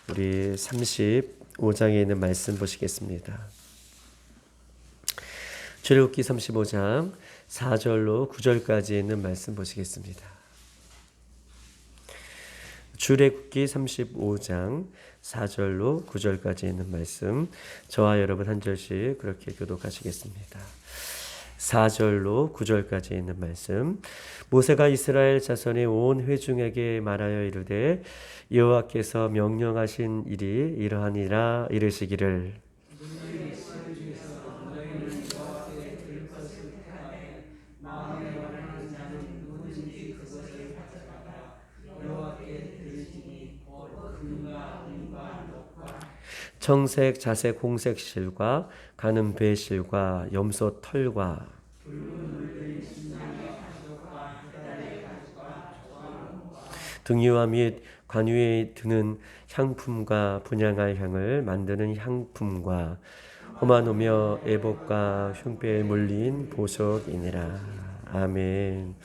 우리 35장에 있는 말씀 보시겠습니다. 출애굽기 35장 4절로 9절까지 있는 말씀 보시겠습니다. 출애굽기 35장 4절로 9절까지 있는 말씀, 저와 여러분 한 절씩 그렇게 교독하시겠습니다. 4절로 9절까지 있는 말씀. 모세가 이스라엘 자손의 온 회중에게 말하여 이르되 여호와께서 명령하신 일이 이러하니라 이르시기를 청색, 자색, 홍색 실과 가는 배 실과 염소 털과 등유와 및 관유에 드는 향품과 분향할 향을 만드는 향품과 호마노며 에봇과 흉배에 물린 보석이니라. 아멘.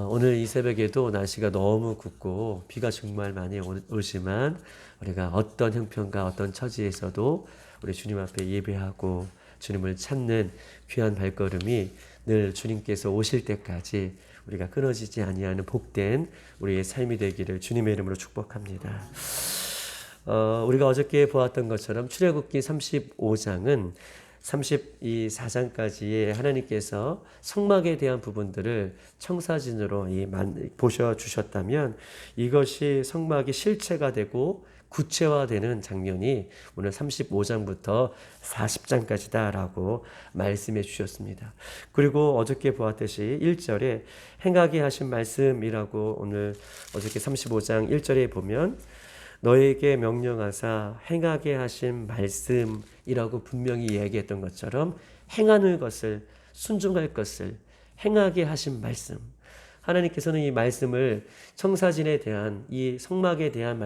오늘 이 새벽에도 날씨가 너무 굽고 비가 정말 많이 오지만 우리가 어떤 형편과 어떤 처지에서도 우리 주님 앞에 예배하고 주님을 찾는 귀한 발걸음이 늘 주님께서 오실 때까지 우리가 끊어지지 아니하는 복된 우리의 삶이 되기를 주님의 이름으로 축복합니다. 우리가 어저께 보았던 것처럼 출애굽기 35장은 34장까지의 하나님께서 성막에 대한 부분들을 청사진으로 보셔주셨다면 이것이 성막이 실체가 되고 구체화되는 장면이 오늘 35장부터 40장까지다라고 말씀해 주셨습니다. 그리고 어저께 보았듯이 1절에 행하게 하신 말씀이라고 어저께 35장 1절에 보면 너에게 명령하사 행하게 하신 말씀이라고 분명히 이야기했던 것처럼 행하는 것을, 순종할 것을 행하게 하신 말씀. 하나님께서는 이 말씀을 청사진에 대한, 이 성막에 대한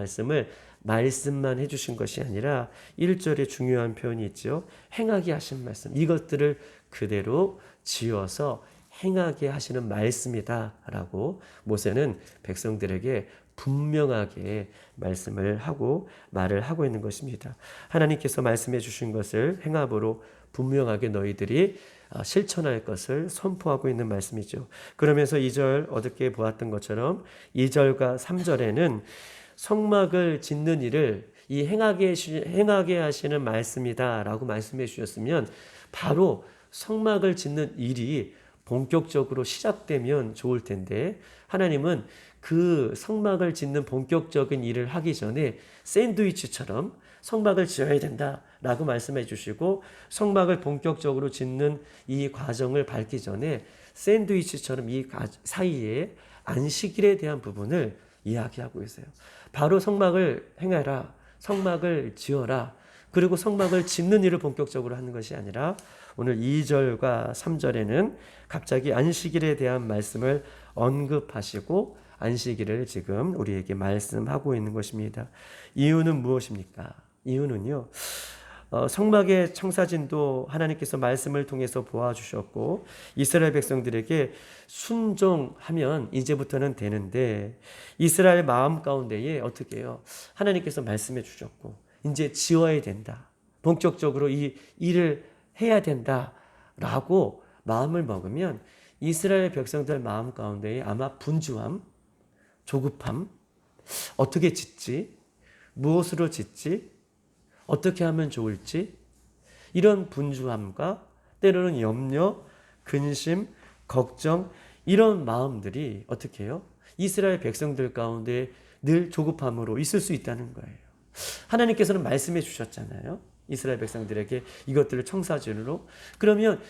말씀만 해주신 것이 아니라 1절에 중요한 표현이 있죠. 행하게 하신 말씀. 이것들을 그대로 지어서 행하게 하시는 말씀이다라고 모세는 백성들에게 분명하게 말을 하고 있는 것입니다. 하나님께서 말씀해 주신 것을 행함으로 분명하게 너희들이 실천할 것을 선포하고 있는 말씀이죠. 그러면서 2절 어저께 보았던 것처럼 2절과 3절에는 성막을 짓는 일을 이 행하게 하시는 말씀이다라고 말씀해 주셨으면 바로 성막을 짓는 일이 본격적으로 시작되면 좋을 텐데 하나님은 그 성막을 짓는 본격적인 일을 하기 전에 샌드위치처럼 성막을 지어야 된다라고 말씀해 주시고 성막을 본격적으로 짓는 이 과정을 밟기 전에 샌드위치처럼 이 사이에 안식일에 대한 부분을 이야기하고 있어요. 바로 성막을 행하라, 성막을 지어라, 그리고 성막을 짓는 일을 본격적으로 하는 것이 아니라 오늘 2절과 3절에는 갑자기 안식일에 대한 말씀을 언급하시고 안식일을 지금 우리에게 말씀하고 있는 것입니다. 이유는 무엇입니까? 이유는요, 성막의 청사진도 하나님께서 말씀을 통해서 보아주셨고 이스라엘 백성들에게 순종하면 이제부터는 되는데 이스라엘 마음 가운데에 어떻게 해요? 하나님께서 말씀해 주셨고 이제 지어야 된다, 본격적으로 이 일을 해야 된다라고 마음을 먹으면 이스라엘 백성들 마음 가운데에 아마 분주함, 조급함, 어떻게 짓지? 무엇으로 짓지? 어떻게 하면 좋을지? 이런 분주함과 때로는 염려, 근심, 걱정, 이런 마음들이 어떻게 해요? 이스라엘 백성들 가운데 늘 조급함으로 있을 수 있다는 거예요. 하나님께서는 말씀해 주셨잖아요. 이스라엘 백성들에게 이것들을 청사진으로. 그러면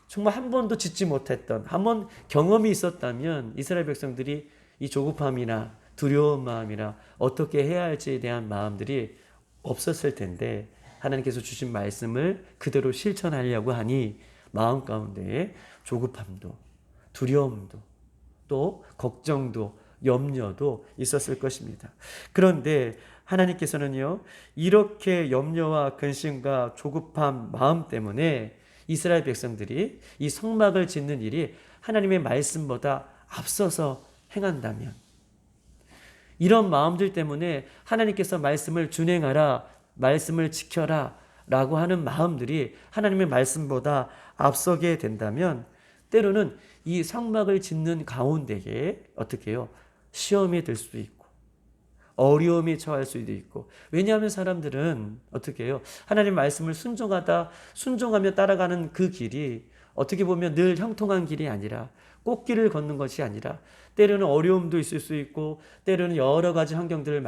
정말 한 번도 짓지 못했던, 한 번 경험이 있었다면 이스라엘 백성들이 이 조급함이나 두려운 마음이나 어떻게 해야 할지에 대한 마음들이 없었을 텐데 하나님께서 주신 말씀을 그대로 실천하려고 하니 마음 가운데에 조급함도, 두려움도, 또 걱정도, 염려도 있었을 것입니다. 그런데 하나님께서는요, 이렇게 염려와 근심과 조급한 마음 때문에 이스라엘 백성들이 이 성막을 짓는 일이 하나님의 말씀보다 앞서서 행한다면 이런 마음들 때문에 하나님께서 말씀을 준행하라, 말씀을 지켜라 라고 하는 마음들이 하나님의 말씀보다 앞서게 된다면 때로는 이 성막을 짓는 가운데에 어떻게 해요? 시험이 들 수도 있고 어려움이 처할 수도 있고, 왜냐하면 사람들은 어떻게 해요? 하나님 말씀을 순종하며 따라가는 그 길이 어떻게 보면 늘 형통한 길이 아니라 꽃길을 걷는 것이 아니라 때로는 어려움도 있을 수 있고 때로는 여러 가지 환경들을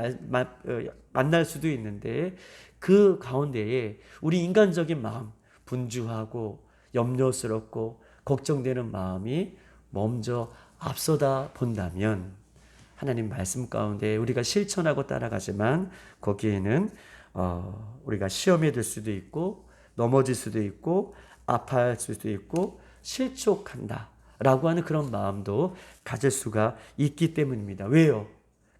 만날 수도 있는데 그 가운데에 우리 인간적인 마음, 분주하고 염려스럽고 걱정되는 마음이 먼저 앞서다 본다면 하나님 말씀 가운데 우리가 실천하고 따라가지만 거기에는 우리가 시험에 들 수도 있고 넘어질 수도 있고 아파할 수도 있고 실족한다 라고 하는 그런 마음도 가질 수가 있기 때문입니다. 왜요?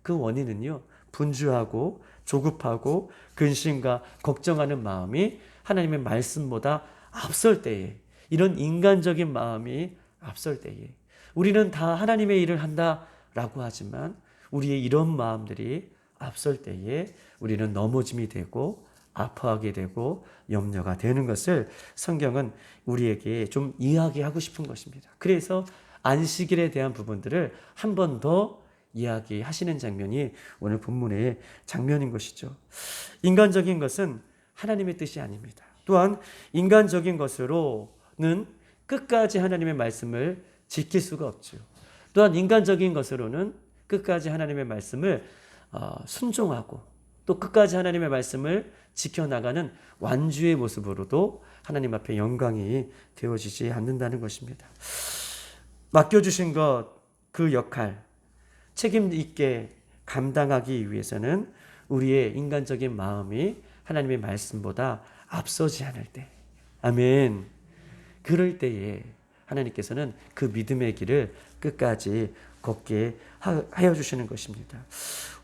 그 원인은요, 분주하고 조급하고 근심과 걱정하는 마음이 하나님의 말씀보다 앞설 때에, 이런 인간적인 마음이 앞설 때에 우리는 다 하나님의 일을 한다라고 하지만 우리의 이런 마음들이 앞설 때에 우리는 넘어짐이 되고 아파하게 되고 염려가 되는 것을 성경은 우리에게 좀 이야기하고 싶은 것입니다. 그래서 안식일에 대한 부분들을 한 번 더 이야기하시는 장면이 오늘 본문의 장면인 것이죠. 인간적인 것은 하나님의 뜻이 아닙니다. 또한 인간적인 것으로는 끝까지 하나님의 말씀을 지킬 수가 없죠. 또한 인간적인 것으로는 끝까지 하나님의 말씀을 순종하고 또 끝까지 하나님의 말씀을 지켜나가는 완주의 모습으로도 하나님 앞에 영광이 되어지지 않는다는 것입니다. 맡겨주신 것, 그 역할 책임 있게 감당하기 위해서는 우리의 인간적인 마음이 하나님의 말씀보다 앞서지 않을 때, 아멘, 그럴 때에 하나님께서는 그 믿음의 길을 끝까지 걷게 하여 주시는 것입니다.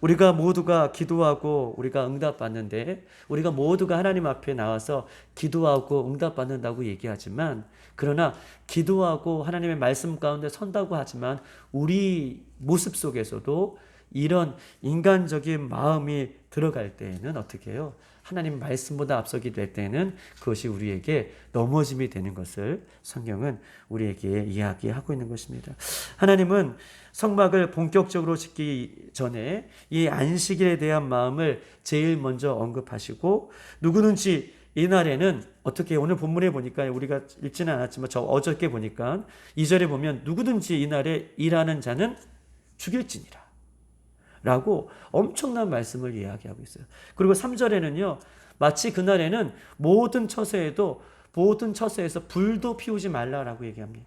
우리가 모두가 기도하고 우리가 응답받는데, 우리가 모두가 하나님 앞에 나와서 기도하고 응답받는다고 얘기하지만, 그러나 기도하고 하나님의 말씀 가운데 선다고 하지만 우리 모습 속에서도 이런 인간적인 마음이 들어갈 때에는 어떻게 해요? 하나님 말씀보다 앞서게 될 때는 그것이 우리에게 넘어짐이 되는 것을 성경은 우리에게 이야기하고 있는 것입니다. 하나님은 성막을 본격적으로 짓기 전에 이 안식일에 대한 마음을 제일 먼저 언급하시고, 누구든지 이날에는 어떻게, 오늘 본문에 보니까 우리가 읽지는 않았지만 저 어저께 보니까 2절에 보면 누구든지 이날에 일하는 자는 죽일지니라 라고 엄청난 말씀을 이야기하고 있어요. 그리고 3절에는요, 마치 그날에는 모든 처소에서 불도 피우지 말라라고 얘기합니다.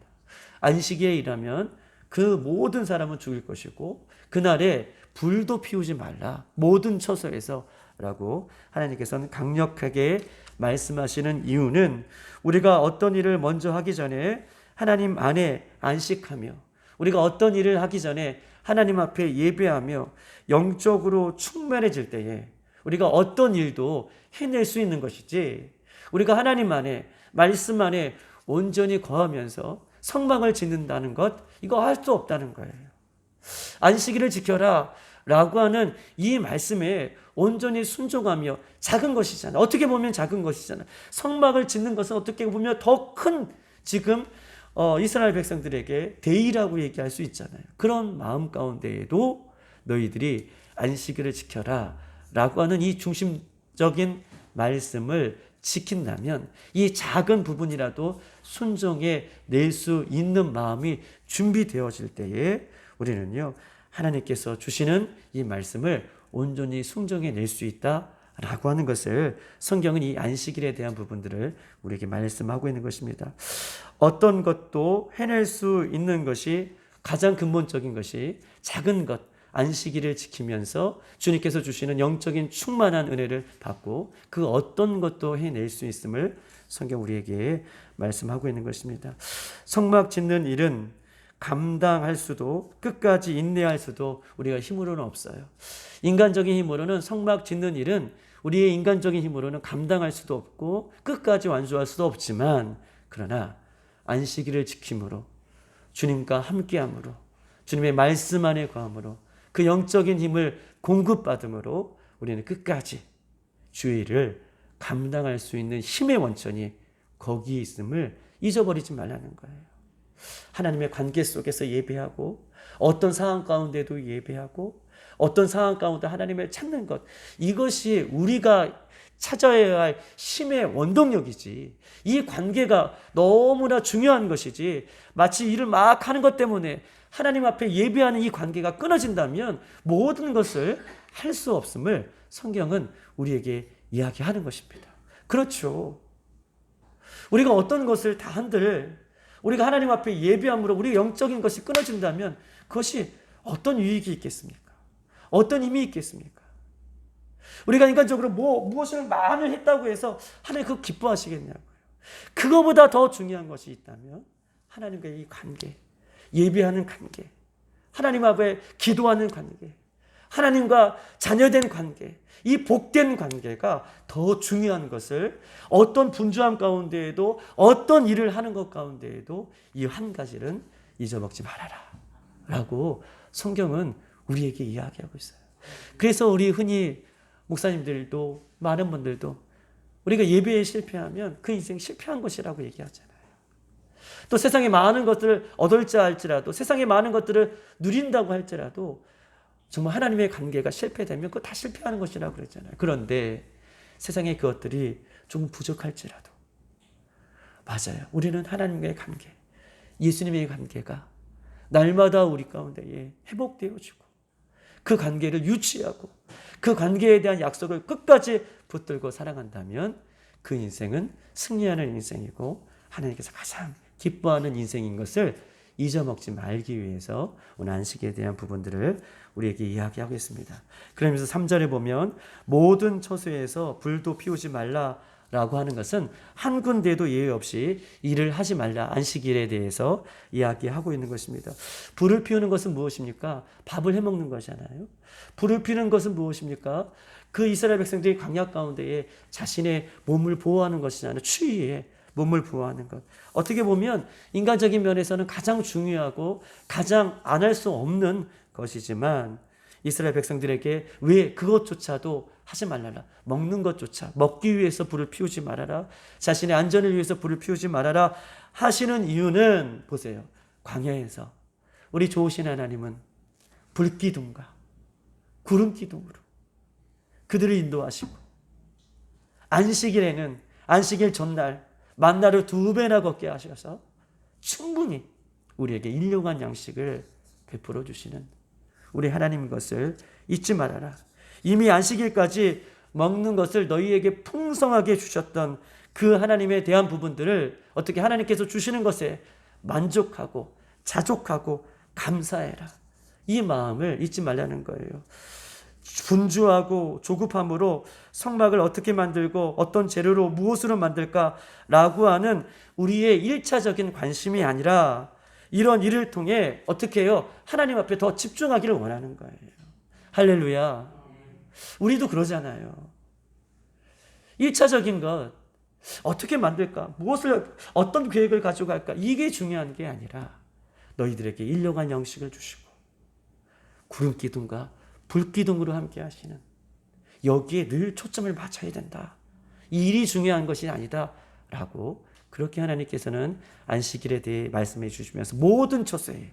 안식일에 일하면 그 모든 사람은 죽일 것이고 그날에 불도 피우지 말라, 모든 처소에서 라고 하나님께서는 강력하게 말씀하시는 이유는, 우리가 어떤 일을 먼저 하기 전에 하나님 안에 안식하며, 우리가 어떤 일을 하기 전에 하나님 앞에 예배하며 영적으로 충만해질 때에 우리가 어떤 일도 해낼 수 있는 것이지, 우리가 하나님 안에 말씀 안에 온전히 거하면서 성막을 짓는다는 것, 이거 할 수 없다는 거예요. 안식일을 지켜라 라고 하는 이 말씀에 온전히 순종하며, 작은 것이잖아, 어떻게 보면 작은 것이잖아. 성막을 짓는 것은 어떻게 보면 더 큰, 지금 이스라엘 백성들에게 대의라고 얘기할 수 있잖아요. 그런 마음 가운데에도 너희들이 안식일을 지켜라 라고 하는 이 중심적인 말씀을 지킨다면 이 작은 부분이라도 순종해 낼 수 있는 마음이 준비되어질 때에 우리는요, 하나님께서 주시는 이 말씀을 온전히 순종해 낼 수 있다 라고 하는 것을 성경은 이 안식일에 대한 부분들을 우리에게 말씀하고 있는 것입니다. 어떤 것도 해낼 수 있는 것이, 가장 근본적인 것이 작은 것, 안식일을 지키면서 주님께서 주시는 영적인 충만한 은혜를 받고 그 어떤 것도 해낼 수 있음을 성경 우리에게 말씀하고 있는 것입니다. 성막 짓는 일은 감당할 수도 끝까지 인내할 수도 우리가 힘으로는 없어요. 인간적인 힘으로는 성막 짓는 일은, 우리의 인간적인 힘으로는 감당할 수도 없고 끝까지 완수할 수도 없지만, 그러나 안식일을 지킴으로, 주님과 함께함으로, 주님의 말씀 안에 거함으로 그 영적인 힘을 공급받음으로 우리는 끝까지 주의 일을 감당할 수 있는 힘의 원천이 거기에 있음을 잊어버리지 말라는 거예요. 하나님의 관계 속에서 예배하고 어떤 상황 가운데도 예배하고 어떤 상황 가운데 하나님을 찾는 것, 이것이 우리가 찾아야 할 힘의 원동력이지, 이 관계가 너무나 중요한 것이지, 마치 일을 막 하는 것 때문에 하나님 앞에 예배하는 이 관계가 끊어진다면 모든 것을 할 수 없음을 성경은 우리에게 이야기하는 것입니다. 그렇죠. 우리가 어떤 것을 다 한들 우리가 하나님 앞에 예배함으로 우리 영적인 것이 끊어진다면 그것이 어떤 유익이 있겠습니까? 어떤 힘이 있겠습니까? 우리가 인간적으로 무엇을 많이 했다고 해서 하나님 그거 기뻐하시겠냐고요. 그거보다 더 중요한 것이 있다면 하나님과의 이 관계, 예배하는 관계, 하나님 앞에 기도하는 관계, 하나님과 자녀된 관계, 이 복된 관계가 더 중요한 것을 어떤 분주함 가운데에도 어떤 일을 하는 것 가운데에도 이 한 가지는 잊어먹지 말아라 라고 성경은 우리에게 이야기하고 있어요. 그래서 우리 흔히 목사님들도 많은 분들도 우리가 예배에 실패하면 그 인생 실패한 것이라고 얘기하잖아요. 또 세상에 많은 것들을 얻을지 할지라도, 세상에 많은 것들을 누린다고 할지라도 정말 하나님의 관계가 실패되면 그거 다 실패하는 것이라고 그랬잖아요. 그런데 세상의 그것들이 조금 부족할지라도, 맞아요. 우리는 하나님과의 관계, 예수님의 관계가 날마다 우리 가운데에 회복되어지고 그 관계를 유지하고 그 관계에 대한 약속을 끝까지 붙들고 살아간다면 그 인생은 승리하는 인생이고 하나님께서 가장 기뻐하는 인생인 것을 잊어먹지 말기 위해서 오늘 안식에 대한 부분들을 우리에게 이야기하고 있습니다. 그러면서 3절에 보면 모든 처소에서 불도 피우지 말라라고 하는 것은 한 군데도 예외 없이 일을 하지 말라, 안식일에 대해서 이야기하고 있는 것입니다. 불을 피우는 것은 무엇입니까? 밥을 해먹는 것이잖아요. 불을 피우는 것은 무엇입니까? 그 이스라엘 백성들이 광야 가운데에 자신의 몸을 보호하는 것이잖아요. 추위에 몸을 보호하는 것. 어떻게 보면 인간적인 면에서는 가장 중요하고 가장 안 할 수 없는 것이지만 이스라엘 백성들에게 왜 그것조차도 하지 말라라. 먹는 것조차 먹기 위해서 불을 피우지 말아라. 자신의 안전을 위해서 불을 피우지 말아라 하시는 이유는 보세요. 광야에서 우리 좋으신 하나님은 불기둥과 구름기둥으로 그들을 인도하시고 안식일에는 안식일 전날 만나를 2배나 걷게 하셔서 충분히 우리에게 일용할 양식을 베풀어 주시는 우리 하나님인 것을 잊지 말아라. 이미 안식일까지 먹는 것을 너희에게 풍성하게 주셨던 그 하나님에 대한 부분들을 어떻게 하나님께서 주시는 것에 만족하고 자족하고 감사해라. 이 마음을 잊지 말라는 거예요. 분주하고 조급함으로 성막을 어떻게 만들고 어떤 재료로 무엇으로 만들까라고 하는 우리의 1차적인 관심이 아니라 이런 일을 통해 어떻게 해요? 하나님 앞에 더 집중하기를 원하는 거예요. 할렐루야. 우리도 그러잖아요. 1차적인 것 어떻게 만들까? 어떤 계획을 가지고 갈까? 이게 중요한 게 아니라 너희들에게 일용할 양식을 주시고 구름기둥과 불기둥으로 함께 하시는, 여기에 늘 초점을 맞춰야 된다. 이 일이 중요한 것이 아니다 라고 그렇게 하나님께서는 안식일에 대해 말씀해 주시면서 모든 처소예요.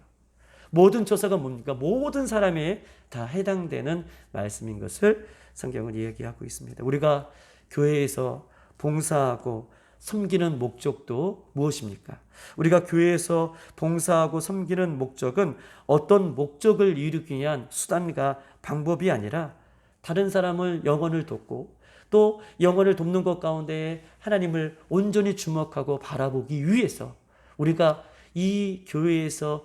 모든 처소가 뭡니까? 모든 사람에 다 해당되는 말씀인 것을 성경은 이야기하고 있습니다. 우리가 교회에서 봉사하고 섬기는 목적도 무엇입니까? 우리가 교회에서 봉사하고 섬기는 목적은 어떤 목적을 이루기 위한 수단과 방법이 아니라 다른 사람을 영혼을 돕고 또 영혼을 돕는 것 가운데 하나님을 온전히 주목하고 바라보기 위해서 우리가 이 교회에서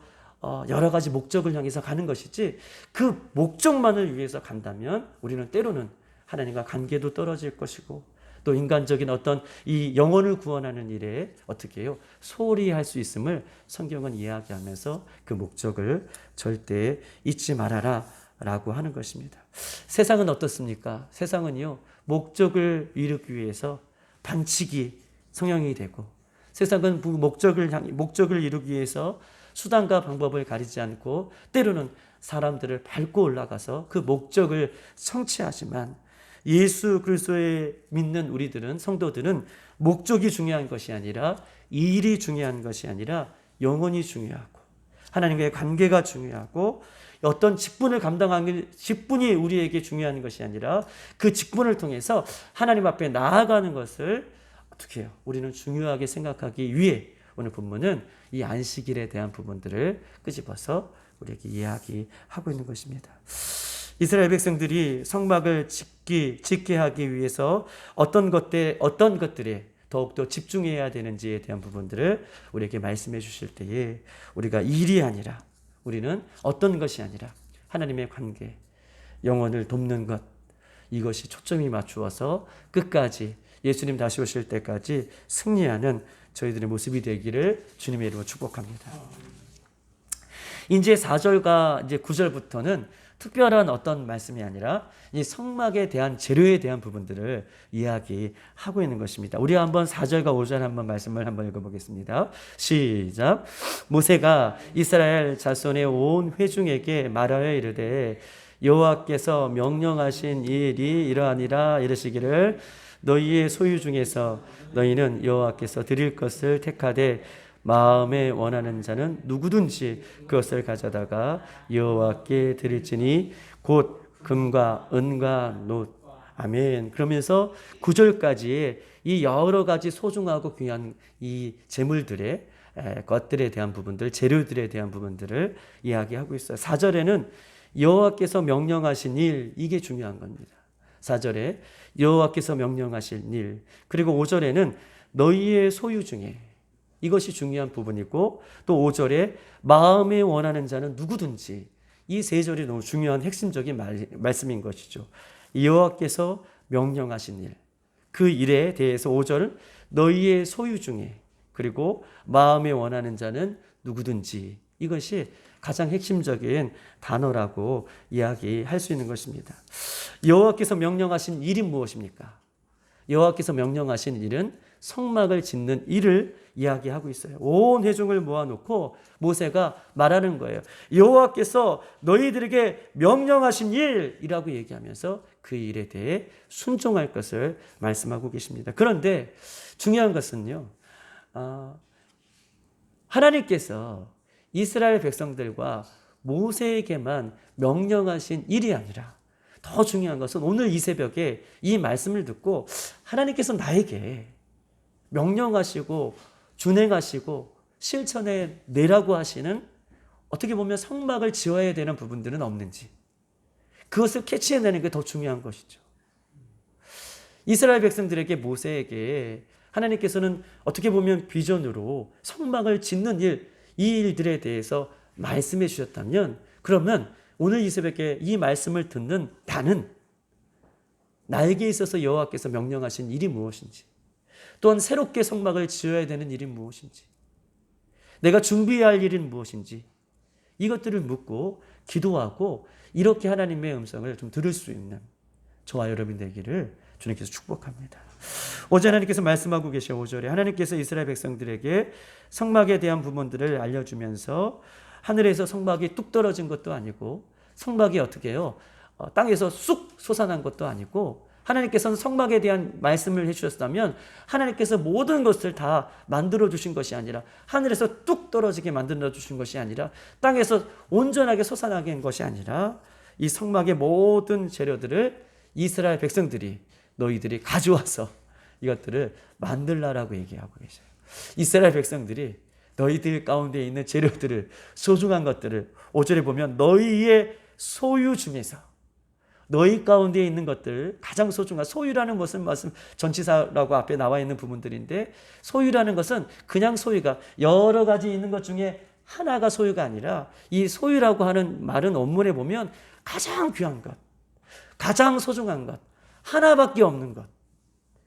여러 가지 목적을 향해서 가는 것이지, 그 목적만을 위해서 간다면 우리는 때로는 하나님과 관계도 떨어질 것이고 또 인간적인 어떤 이 영혼을 구원하는 일에 어떻게 해요? 소홀히 할 수 있음을 성경은 이야기하면서 그 목적을 절대 잊지 말아라 라고 하는 것입니다. 세상은 어떻습니까? 세상은요, 목적을 이루기 위해서 반칙이 성향이 되고, 세상은 목적을 이루기 위해서 수단과 방법을 가리지 않고 때로는 사람들을 밟고 올라가서 그 목적을 성취하지만 예수 그리스도에 믿는 우리들은 성도들은 목적이 중요한 것이 아니라 일이 중요한 것이 아니라 영혼이 중요하고 하나님과의 관계가 중요하고 어떤 직분을 감당하는 직분이 우리에게 중요한 것이 아니라 그 직분을 통해서 하나님 앞에 나아가는 것을 어떻게 해요? 우리는 중요하게 생각하기 위해 오늘 본문은 이 안식일에 대한 부분들을 끄집어서 우리에게 이야기하고 있는 것입니다. 이스라엘 백성들이 성막을 짓게 하기 위해서 어떤 것들에 더욱더 집중해야 되는지에 대한 부분들을 우리에게 말씀해 주실 때에 우리가 일이 아니라 우리는 어떤 것이 아니라 하나님의 관계, 영혼을 돕는 것 이것이 초점이 맞추어서 끝까지 예수님 다시 오실 때까지 승리하는 저희들의 모습이 되기를 주님의 이름으로 축복합니다. 이제 4절과 이제 9절부터는 특별한 어떤 말씀이 아니라 이 성막에 대한 재료에 대한 부분들을 이야기하고 있는 것입니다. 우리 한번 4절과 5절 한번 말씀을 한번 읽어보겠습니다. 시작. 모세가 이스라엘 자손의 온 회중에게 말하여 이르되 여호와께서 명령하신 일이 이러하니라 이르시기를 너희의 소유 중에서 너희는 여호와께서 드릴 것을 택하되 마음에 원하는 자는 누구든지 그것을 가져다가 여호와께 드릴지니 곧 금과 은과 놋. 아멘. 그러면서 9절까지의 이 여러 가지 소중하고 귀한 이 재물들의 것들에 대한 부분들, 재료들에 대한 부분들을 이야기하고 있어요. 4절에는 여호와께서 명령하신 일, 이게 중요한 겁니다. 4절에 여호와께서 명령하신 일, 그리고 5절에는 너희의 소유 중에, 이것이 중요한 부분이고, 또 5절에 마음에 원하는 자는 누구든지, 이 세 절이 너무 중요한 핵심적인 말씀인 것이죠. 여호와께서 명령하신 일, 그 일에 대해서 5절 너희의 소유 중에, 그리고 마음에 원하는 자는 누구든지, 이것이 가장 핵심적인 단어라고 이야기할 수 있는 것입니다. 여호와께서 명령하신 일이 무엇입니까? 여호와께서 명령하신 일은 성막을 짓는 일을 이야기하고 있어요. 온 회중을 모아놓고 모세가 말하는 거예요. 여호와께서 너희들에게 명령하신 일이라고 얘기하면서 그 일에 대해 순종할 것을 말씀하고 계십니다. 그런데 중요한 것은요, 하나님께서 이스라엘 백성들과 모세에게만 명령하신 일이 아니라 더 중요한 것은 오늘 이 새벽에 이 말씀을 듣고 하나님께서 나에게 명령하시고 준행하시고 실천해 내라고 하시는, 어떻게 보면 성막을 지어야 되는 부분들은 없는지, 그것을 캐치해내는 게 더 중요한 것이죠. 이스라엘 백성들에게, 모세에게 하나님께서는 어떻게 보면 비전으로 성막을 짓는 일, 이 일들에 대해서 말씀해 주셨다면, 그러면 오늘 이 새벽에 이 말씀을 듣는 나는 나에게 있어서 여호와께서 명령하신 일이 무엇인지, 또한 새롭게 성막을 지어야 되는 일이 무엇인지, 내가 준비해야 할 일은 무엇인지, 이것들을 묻고 기도하고 이렇게 하나님의 음성을 좀 들을 수 있는 저와 여러분 되기를 주님께서 축복합니다. 어제 하나님께서 말씀하고 계셔. 5절에 하나님께서 이스라엘 백성들에게 성막에 대한 부분들을 알려주면서 하늘에서 성막이 뚝 떨어진 것도 아니고, 성막이 어떻게 해요? 땅에서 쑥 솟아난 것도 아니고, 하나님께서는 성막에 대한 말씀을 해주셨다면 하나님께서 모든 것을 다 만들어주신 것이 아니라, 하늘에서 뚝 떨어지게 만들어주신 것이 아니라, 땅에서 온전하게 솟아나게 한 것이 아니라, 이 성막의 모든 재료들을 이스라엘 백성들이, 너희들이 가져와서 이것들을 만들라라고 얘기하고 계셔요. 이스라엘 백성들이 너희들 가운데 있는 재료들을, 소중한 것들을 5절에 보면 너희의 소유 중에서, 너희 가운데 있는 것들, 가장 소중한, 소유라는 것은 말씀 전치사라고 앞에 나와 있는 부분들인데, 소유라는 것은 그냥 소유가 여러 가지 있는 것 중에 하나가 소유가 아니라, 이 소유라고 하는 말은 원문에 보면 가장 귀한 것, 가장 소중한 것, 하나밖에 없는 것,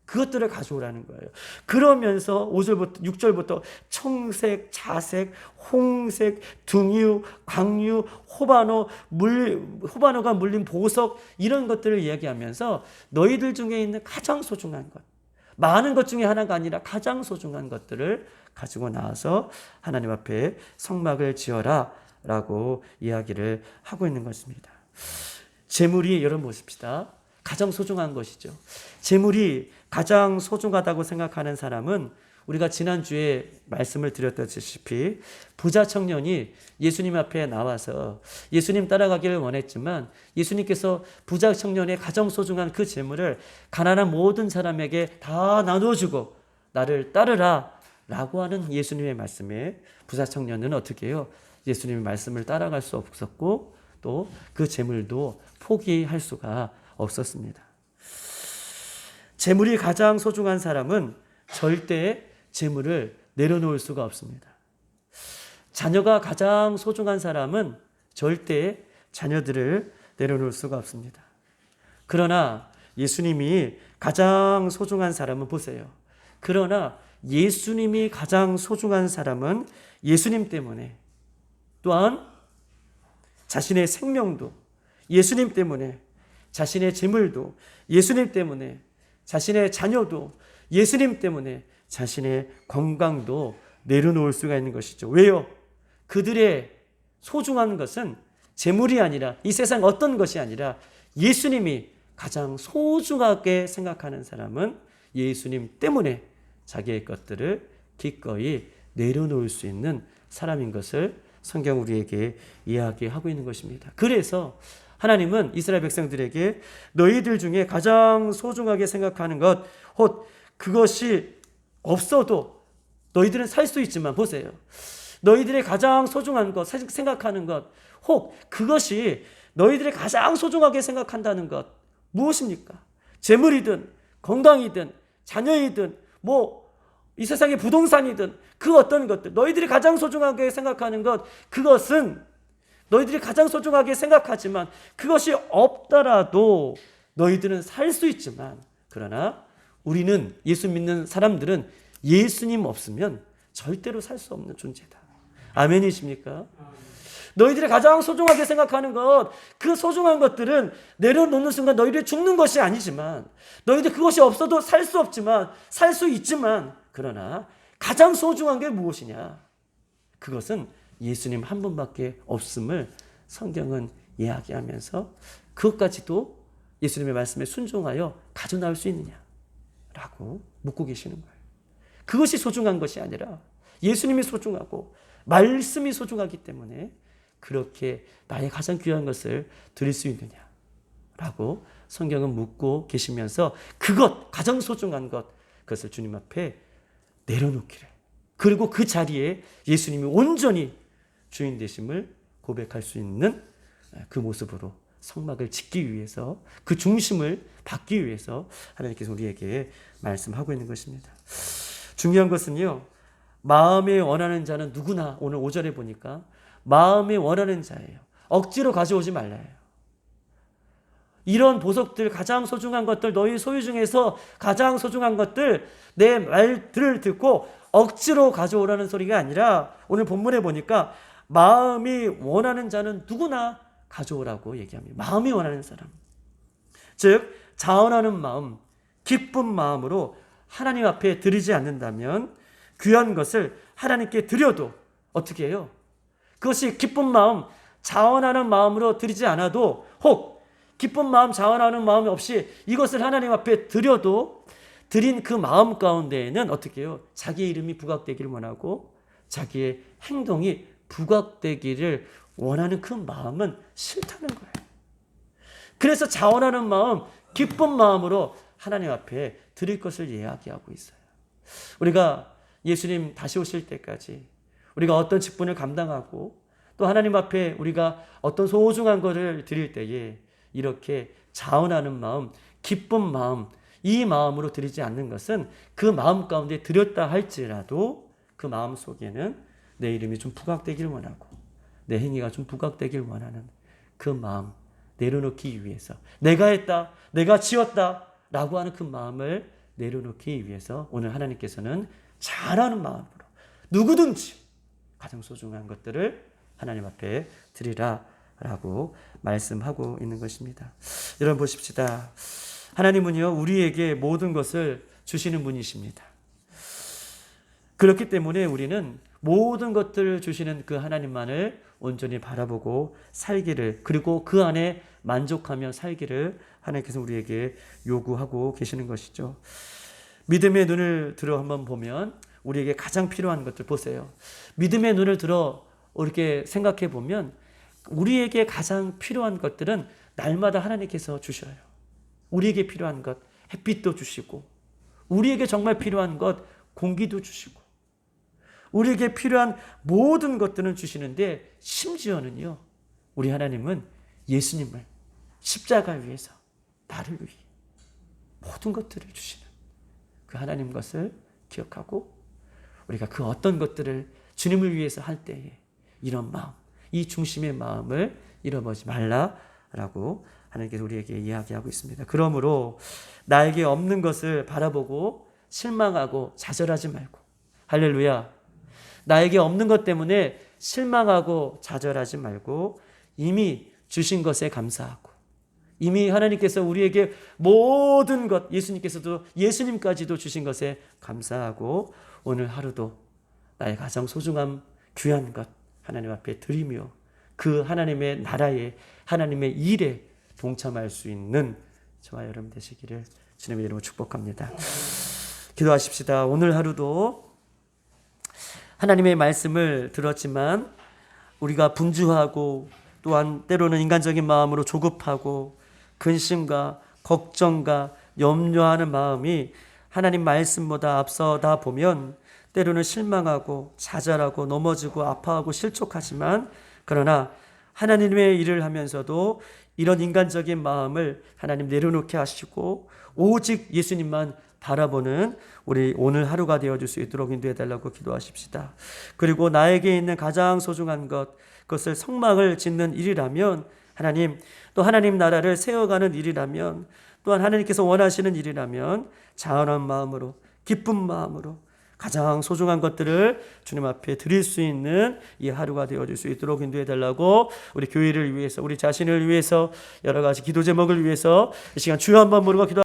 그것들을 가져오라는 거예요. 그러면서 5절부터 6절부터 청색, 자색, 홍색, 등유, 광유, 호바노가 물린 보석, 이런 것들을 이야기하면서 너희들 중에 있는 가장 소중한 것, 많은 것 중에 하나가 아니라 가장 소중한 것들을 가지고 나와서 하나님 앞에 성막을 지어라 라고 이야기를 하고 있는 것입니다. 재물이, 여러분 보십시다, 가장 소중한 것이죠. 재물이 가장 소중하다고 생각하는 사람은 우리가 지난주에 말씀을 드렸다시피 부자 청년이 예수님 앞에 나와서 예수님 따라가기를 원했지만 예수님께서 부자 청년의 가장 소중한 그 재물을 가난한 모든 사람에게 다 나눠주고 나를 따르라 라고 하는 예수님의 말씀에 부자 청년은 어떻게 해요? 예수님의 말씀을 따라갈 수 없었고 또 그 재물도 포기할 수가 없었습니다. 재물이 가장 소중한 사람은 절대 재물을 내려놓을 수가 없습니다. 자녀가 가장 소중한 사람은 절대 자녀들을 내려놓을 수가 없습니다. 그러나 예수님이 가장 소중한 사람은 보세요. 그러나 예수님이 가장 소중한 사람은 예수님 때문에, 또한 자신의 생명도 예수님 때문에, 자신의 재물도 예수님 때문에, 자신의 자녀도 예수님 때문에, 자신의 건강도 내려놓을 수가 있는 것이죠. 왜요? 그들의 소중한 것은 재물이 아니라 이 세상 어떤 것이 아니라 예수님이 가장 소중하게 생각하는 사람은 예수님 때문에 자기의 것들을 기꺼이 내려놓을 수 있는 사람인 것을 성경 우리에게 이야기하고 있는 것입니다. 그래서 하나님은 이스라엘 백성들에게 너희들 중에 가장 소중하게 생각하는 것, 혹 그것이 없어도 너희들은 살 수 있지만, 보세요, 너희들의 가장 소중한 것, 생각하는 것, 혹 그것이 너희들의 가장 소중하게 생각한다는 것 무엇입니까? 재물이든 건강이든 자녀이든 이 세상의 부동산이든 그 어떤 것들, 너희들이 가장 소중하게 생각하는 것, 그것은 너희들이 가장 소중하게 생각하지만 그것이 없더라도 너희들은 살 수 있지만, 그러나 우리는, 예수 믿는 사람들은 예수님 없으면 절대로 살 수 없는 존재다. 아멘이십니까? 너희들이 가장 소중하게 생각하는 것, 그 소중한 것들은 내려놓는 순간 너희들이 죽는 것이 아니지만, 너희들 그것이 없어도 살 수 없지만, 살 수 있지만, 그러나 가장 소중한 게 무엇이냐? 그것은 예수님 한 분밖에 없음을 성경은 이야기하면서 그것까지도 예수님의 말씀에 순종하여 가져나올 수 있느냐? 라고 묻고 계시는 거예요. 그것이 소중한 것이 아니라 예수님이 소중하고 말씀이 소중하기 때문에 그렇게 나의 가장 귀한 것을 드릴 수 있느냐? 라고 성경은 묻고 계시면서 그것, 가장 소중한 것, 그것을 주님 앞에 내려놓기를, 그리고 그 자리에 예수님이 온전히 주인 되심을 고백할 수 있는 그 모습으로 성막을 짓기 위해서, 그 중심을 받기 위해서 하나님께서 우리에게 말씀하고 있는 것입니다. 중요한 것은요, 마음에 원하는 자는 누구나, 오늘 5절에 보니까 마음에 원하는 자예요. 억지로 가져오지 말라요. 이런 보석들, 가장 소중한 것들, 너희 소유 중에서 가장 소중한 것들, 내 말들을 듣고 억지로 가져오라는 소리가 아니라 오늘 본문에 보니까 마음이 원하는 자는 누구나 가져오라고 얘기합니다. 마음이 원하는 사람, 즉 자원하는 마음, 기쁜 마음으로 하나님 앞에 드리지 않는다면 귀한 것을 하나님께 드려도 어떻게 해요? 그것이 기쁜 마음, 자원하는 마음으로 드리지 않아도, 혹 기쁜 마음, 자원하는 마음이 없이 이것을 하나님 앞에 드려도 드린 그 마음 가운데에는 어떻게 해요? 자기의 이름이 부각되기를 원하고 자기의 행동이 부각되기를 원하는 그 마음은 싫다는 거예요. 그래서 자원하는 마음, 기쁜 마음으로 하나님 앞에 드릴 것을 이야기하고 있어요. 우리가 예수님 다시 오실 때까지 우리가 어떤 직분을 감당하고 또 하나님 앞에 우리가 어떤 소중한 것을 드릴 때에 이렇게 자원하는 마음, 기쁜 마음, 이 마음으로 드리지 않는 것은 그 마음 가운데 드렸다 할지라도 그 마음 속에는 내 이름이 좀 부각되기를 원하고 내 행위가 좀 부각되기를 원하는 그 마음 내려놓기 위해서, 내가 했다, 내가 지었다 라고 하는 그 마음을 내려놓기 위해서 오늘 하나님께서는 잘하는 마음으로 누구든지 가장 소중한 것들을 하나님 앞에 드리라 라고 말씀하고 있는 것입니다. 여러분 보십시다. 하나님은요, 우리에게 모든 것을 주시는 분이십니다. 그렇기 때문에 우리는 모든 것들을 주시는 그 하나님만을 온전히 바라보고 살기를, 그리고 그 안에 만족하며 살기를 하나님께서 우리에게 요구하고 계시는 것이죠. 믿음의 눈을 들어 한번 보면 우리에게 가장 필요한 것들 보세요. 믿음의 눈을 들어 이렇게 생각해 보면 우리에게 가장 필요한 것들은 날마다 하나님께서 주셔요. 우리에게 필요한 것, 햇빛도 주시고, 우리에게 정말 필요한 것, 공기도 주시고, 우리에게 필요한 모든 것들은 주시는데, 심지어는요, 우리 하나님은 예수님을 십자가 위에서 나를 위해 모든 것들을 주시는 그 하나님 것을 기억하고, 우리가 그 어떤 것들을 주님을 위해서 할 때에 이런 마음, 이 중심의 마음을 잃어버리지 말라라고 하나님께서 우리에게 이야기하고 있습니다. 그러므로 나에게 없는 것을 바라보고 실망하고 좌절하지 말고, 할렐루야, 나에게 없는 것 때문에 실망하고 좌절하지 말고 이미 주신 것에 감사하고, 이미 하나님께서 우리에게 모든 것, 예수님까지도 주신 것에 감사하고, 오늘 하루도 나의 가장 소중한 귀한 것 하나님 앞에 드리며 그 하나님의 나라에, 하나님의 일에 동참할 수 있는 저와 여러분 되시기를 주님의 이름으로 축복합니다. 기도하십시다. 오늘 하루도 하나님의 말씀을 들었지만 우리가 분주하고, 또한 때로는 인간적인 마음으로 조급하고 근심과 걱정과 염려하는 마음이 하나님 말씀보다 앞서다 보면 때로는 실망하고 좌절하고 넘어지고 아파하고 실족하지만, 그러나 하나님의 일을 하면서도 이런 인간적인 마음을 하나님 내려놓게 하시고 오직 예수님만 바라보는 우리 오늘 하루가 되어줄 수 있도록 인도해 달라고 기도하십시다. 그리고 나에게 있는 가장 소중한 것, 그것을 성막을 짓는 일이라면, 하나님, 또 하나님 나라를 세워가는 일이라면, 또한 하나님께서 원하시는 일이라면 자원한 마음으로, 기쁜 마음으로 가장 소중한 것들을 주님 앞에 드릴 수 있는 이 하루가 되어줄 수 있도록 인도해 달라고, 우리 교회를 위해서, 우리 자신을 위해서, 여러 가지 기도 제목을 위해서 이 시간 주여 한번 부르고 기도